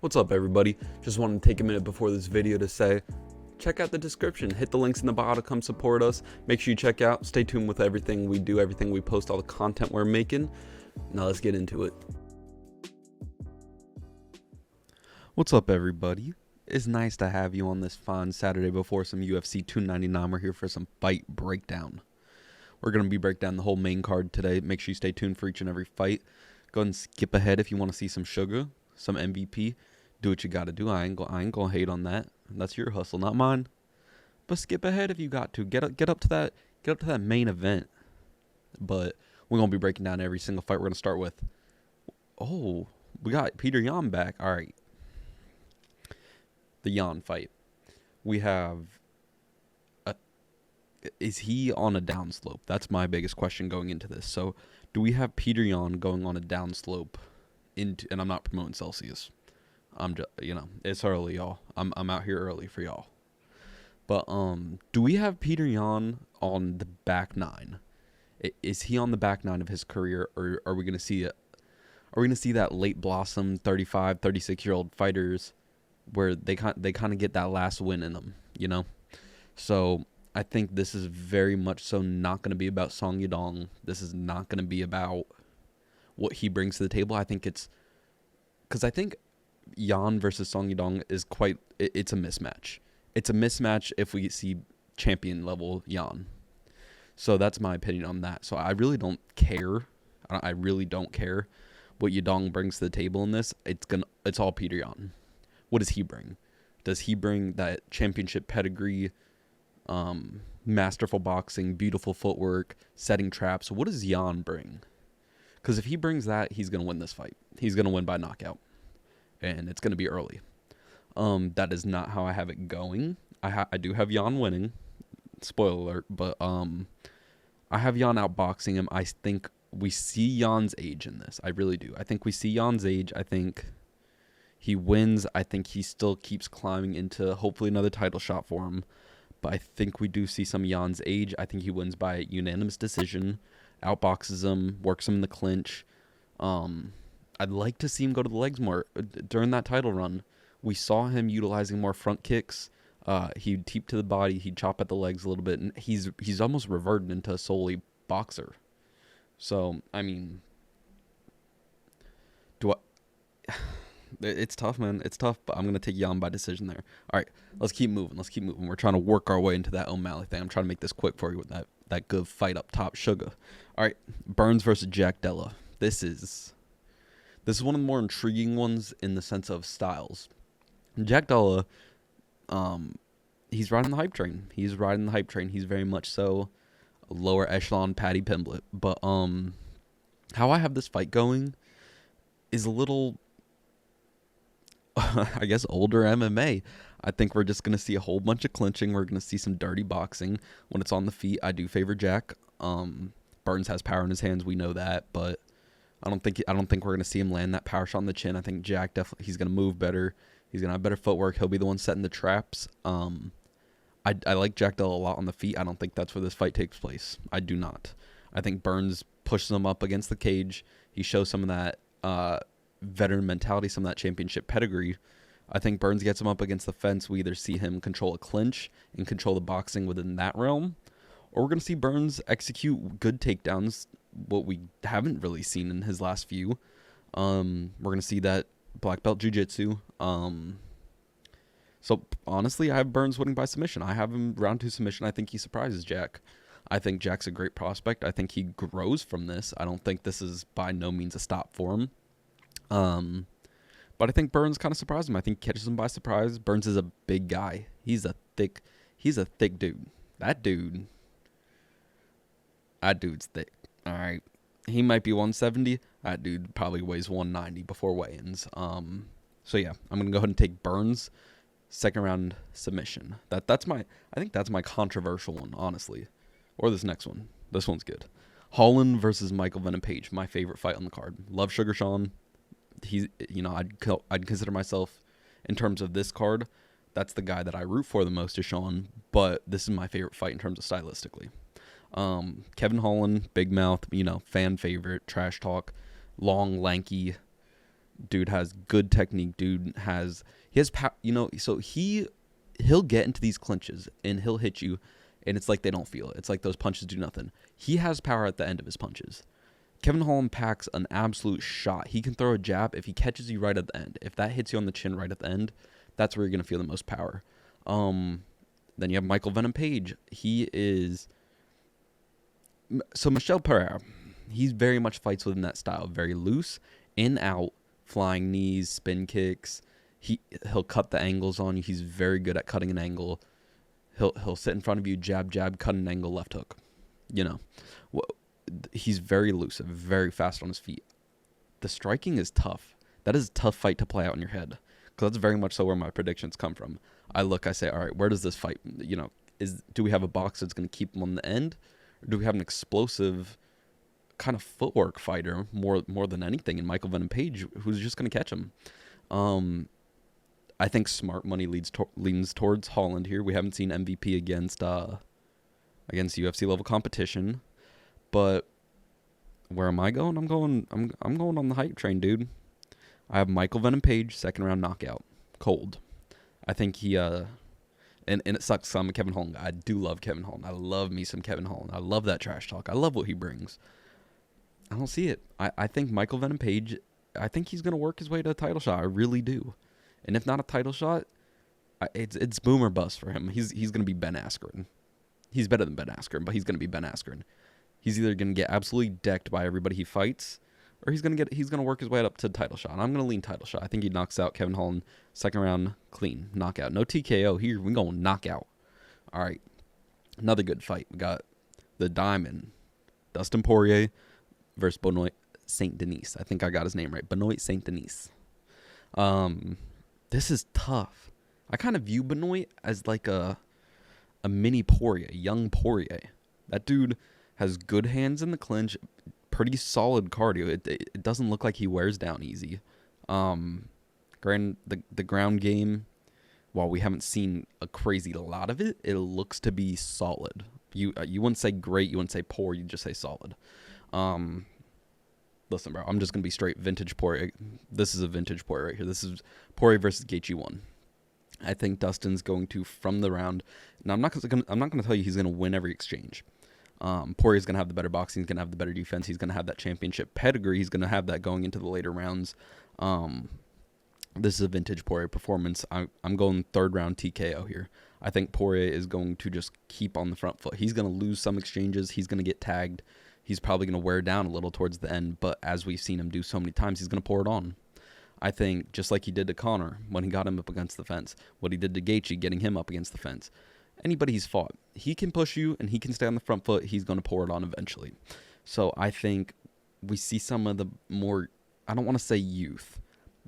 What's up, everybody? Just wanted to take a minute before this video to say, check out the description, hit the links in the bio to come support us. Make sure you check out, stay tuned with everything we do, everything we post, all the content we're making. Now let's get into it. What's up, everybody? It's nice to have you on this fine Saturday before some UFC 299. We're here for some fight breakdown. We're going to be breaking down the whole main card today. Make sure you stay tuned for each and every fight. Go ahead and skip ahead if you want to see some sugar, some MVP. Do what you got to do. I ain't gonna hate on that. That's your hustle, not mine. But skip ahead if you got to. Get up to that main event. But we're gonna be breaking down every single fight. We're gonna start with, we got Peter Yan back. All right, the Yan fight. We have. Is he on a downslope? That's my biggest question going into this. So, do we have Peter Yan going on a downslope? And I'm not promoting Celsius. I'm just, it's early, y'all. I'm out here early for y'all. But do we have Peter Yan on the back nine? Is he on the back nine of his career, or are we gonna see it? Are we gonna see that late blossom 35, 36-year-old fighters where they kind of get that last win in them, So I think this is very much so not going to be about Song Yadong. This is not going to be about what he brings to the table. I think it's because I think Yan versus Song Yadong is it's a mismatch. It's a mismatch if we see champion level Yan. So that's my opinion on that. So I really don't care. I really don't care what Yadong brings to the table in this. It's all Peter Yan. What does he bring? Does he bring that championship pedigree, masterful boxing, beautiful footwork, setting traps? What does Yan bring? Because if he brings that, he's going to win this fight. He's going to win by knockout. And it's going to be early. That is not how I have it going. I do have Yan winning. Spoiler alert. But I have Yan outboxing him. I think we see Yan's age in this. I really do. I think we see Yan's age. I think he wins. I think he still keeps climbing into hopefully another title shot for him. But I think we do see some Yan's age. I think he wins by unanimous decision. Outboxes him, works him in the clinch. I'd like to see him go to the legs more during that title run. We saw him utilizing more front kicks. He'd teep to the body, he'd chop at the legs a little bit, and he's almost reverted into a solely boxer. So I mean, it's tough, man. It's tough, but I'm gonna take Yan by decision there. All right, let's keep moving. We're trying to work our way into that O'Malley thing. I'm trying to make this quick for you with that good fight up top, sugar. All right, Burns versus Jack Della. This is one of the more intriguing ones in the sense of styles. Jack Della, he's riding the hype train. He's very much so a lower echelon Paddy Pimblett. But how I have this fight going is a little, I guess, older MMA. I think we're just going to see a whole bunch of clinching. We're going to see some dirty boxing. When it's on the feet, I do favor Jack. Burns has power in his hands. We know that, but I don't think we're going to see him land that power shot on the chin. I think Jack definitely, he's going to move better. He's going to have better footwork. He'll be the one setting the traps. I like Jack Della a lot on the feet. I don't think that's where this fight takes place. I do not. I think Burns pushes him up against the cage. He shows some of that veteran mentality, some of that championship pedigree. I think Burns gets him up against the fence. We either see him control a clinch and control the boxing within that realm, or we're going to see Burns execute good takedowns, what we haven't really seen in his last few. We're going to see that black belt jiu-jitsu. So honestly, I have Burns winning by submission. I have him round 2 submission. I think he surprises Jack. I think Jack's a great prospect. I think he grows from this. I don't think this is by no means a stop for him. But I think Burns kind of surprised him. I think he catches him by surprise. Burns is a big guy. He's a thick dude. That dude's thick. All right. He might be 170. That dude probably weighs 190 before weigh-ins. So yeah, I'm gonna go ahead and take Burns, second round submission. I think that's my controversial one, honestly. Or this next one. This one's good. Holland versus Michael Venom Page. My favorite fight on the card. Love Sugar Sean. I'd consider myself, in terms of this card, that's the guy that I root for the most is Sean. But this is my favorite fight in terms of stylistically. Kevin Holland, big mouth, fan favorite, trash talk, long, lanky, Dude has good technique. He has so he'll get into these clinches and he'll hit you, and it's like they don't feel it. It's like those punches do nothing. He has power at the end of his punches. Kevin Holland packs an absolute shot. He can throw a jab if he catches you right at the end. If that hits you on the chin right at the end, that's where you're gonna feel the most power. Then you have Michael Venom Page. He is so Michel Pereira. He's very much fights within that style, very loose, in out, flying knees, spin kicks. He'll cut the angles on you. He's very good at cutting an angle. He'll sit in front of you, jab, cut an angle, left hook. You know, he's very elusive, very fast on his feet. The striking is tough. That is a tough fight to play out in your head, because that's very much so where my predictions come from. I say, all right, where does this fight, do we have a boxer that's going to keep him on the end, or do we have an explosive kind of footwork fighter more than anything in Michael Venom Page, who's just going to catch him? I think smart money leans towards Holland here. We haven't seen MVP against UFC level competition, but where am I going? I'm going on the hype train, dude. I have Michael Venom Page, second round knockout, cold. I think he and it sucks. I'm a Kevin Holland guy. I do love Kevin Holland. I love me some Kevin Holland. I love that trash talk. I love what he brings. I don't see it. I think Michael Venom Page, I think he's going to work his way to a title shot. I really do. And if not a title shot, it's boom or bust for him. He's going to be Ben Askren. He's better than Ben Askren, but he's going to be Ben Askren. He's either going to get absolutely decked by everybody he fights, or he's going to work his way up to the title shot. And I'm going to lean title shot. I think he knocks out Kevin Holland second round clean knockout. No TKO here. We're going knockout. All right. Another good fight. We got the Diamond, Dustin Poirier versus Benoit Saint Denis. I think I got his name right. Benoit Saint Denis. This is tough. I kind of view Benoit as like a mini Poirier, young Poirier. That dude has good hands in the clinch, pretty solid cardio. It doesn't look like he wears down easy. The ground game, while we haven't seen a crazy lot of it, it looks to be solid. You wouldn't say great, you wouldn't say poor, you'd just say solid. Listen, bro, I'm just gonna be straight vintage Poirier. This is a vintage Poirier right here. This is Poirier versus Gaethje 1. I think Dustin's going to from the round. Now I'm not gonna tell you he's gonna win every exchange. Poirier's gonna have the better boxing. He's gonna have the better defense. He's gonna have that championship pedigree. He's gonna have that going into the later rounds. This is a vintage Poirier performance. I'm going third round TKO here. I think Poirier is going to just keep on the front foot. He's gonna lose some exchanges. He's gonna get tagged. He's probably gonna wear down a little towards the end. But as we've seen him do so many times, he's gonna pour it on. I think just like he did to Conor when he got him up against the fence, what he did to Gaethje getting him up against the fence. Anybody he's fought, he can push you and he can stay on the front foot. He's going to pour it on eventually. So I think we see some of the more, I don't want to say youth,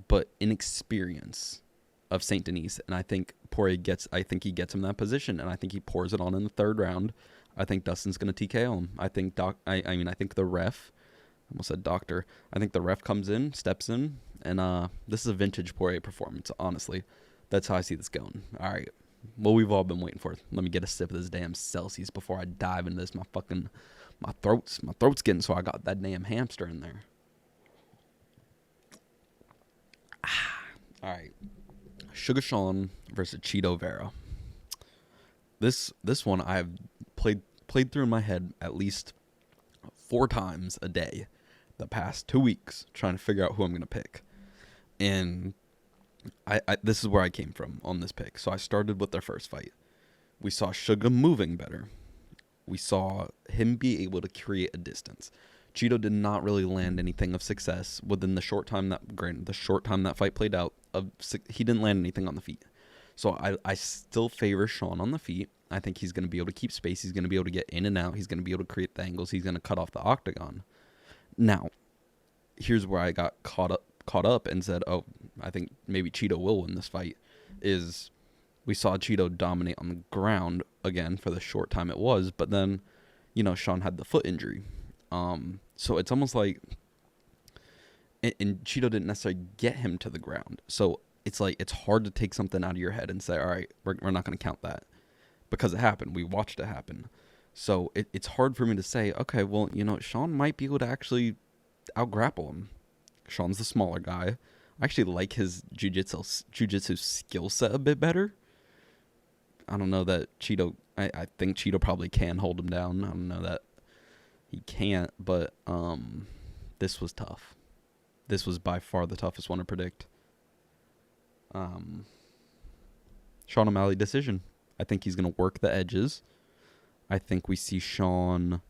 but inexperience of Saint Denis. And I think Poirier gets him that position, and I think he pours it on in the third round. I think Dustin's going to TKO him. I think I think the ref, I almost said doctor. I think the ref comes in, steps in, and this is a vintage Poirier performance, honestly. That's how I see this going. All right. What we've all been waiting for. Let me get a sip of this damn Celsius before I dive into this. My throat's getting so I got that damn hamster in there. All right. Sugar Sean versus Cheeto Vera. This one I have played through in my head at least 4 times a day the past 2 weeks trying to figure out who I'm going to pick. And I this is where I came from on this pick. So I started with their first fight. We saw Sugar moving better. We saw him be able to create a distance. Cheeto did not really land anything of success within the short time that fight played out. He didn't land anything on the feet. So I still favor Sean on the feet. I think he's going to be able to keep space. He's going to be able to get in and out. He's going to be able to create the angles. He's going to cut off the octagon. Now, here's where I got caught up and said, oh, I think maybe Cheeto will win this fight, is we saw Cheeto dominate on the ground again for the short time it was, but then, Sean had the foot injury. So it's almost like, and Cheeto didn't necessarily get him to the ground. So it's like, it's hard to take something out of your head and say, all right, we're not going to count that because it happened. We watched it happen. So it's hard for me to say, okay, well, Sean might be able to actually out-grapple him. Sean's the smaller guy. I actually like his jujitsu skill set a bit better. I don't know that Cheeto. I think Cheeto probably can hold him down. I don't know that he can't, but this was tough. This was by far the toughest one to predict. Sean O'Malley decision. I think he's going to work the edges. I think we see Sean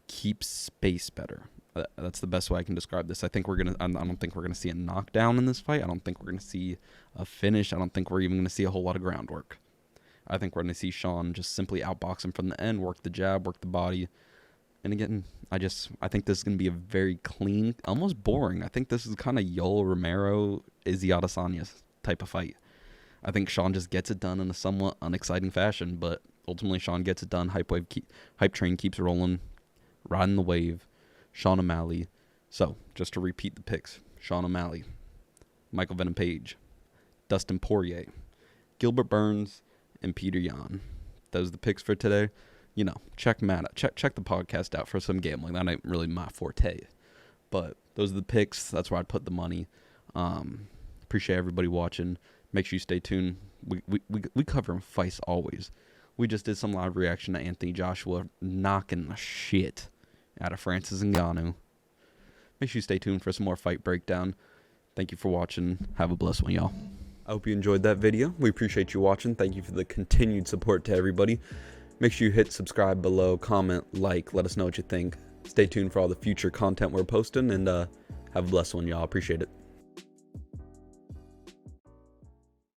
keep space better. That's the best way I can describe this. I don't think we're gonna see a knockdown in this fight. I don't think we're gonna see a finish. I don't think we're even gonna see a whole lot of groundwork. I think we're gonna see Sean just simply outbox him from the end, work the jab, work the body. And again, I think this is gonna be a very clean, almost boring. I think this is kind of Yoel Romero, Izzy Adesanya type of fight. I think Sean just gets it done in a somewhat unexciting fashion, but ultimately Sean gets it done. Hype train keeps rolling, riding the wave. Sean O'Malley. So, just to repeat the picks. Sean O'Malley, Michael Venom Page, Dustin Poirier, Gilbert Burns, and Peter Yan. Those are the picks for today. You know, check the podcast out for some gambling. That ain't really my forte. But those are the picks. That's where I'd put the money. Appreciate everybody watching. Make sure you stay tuned. We cover fights always. We just did some live reaction to Anthony Joshua knocking the shit out of Francis Ngannou. Make sure you stay tuned for some more fight breakdown. Thank you for watching. Have a blessed one, y'all. I hope you enjoyed that video. We appreciate you watching. Thank you for the continued support to everybody. Make sure you hit subscribe below, comment, like, let us know what you think. Stay tuned for all the future content we're posting, and have a blessed one, y'all. Appreciate it.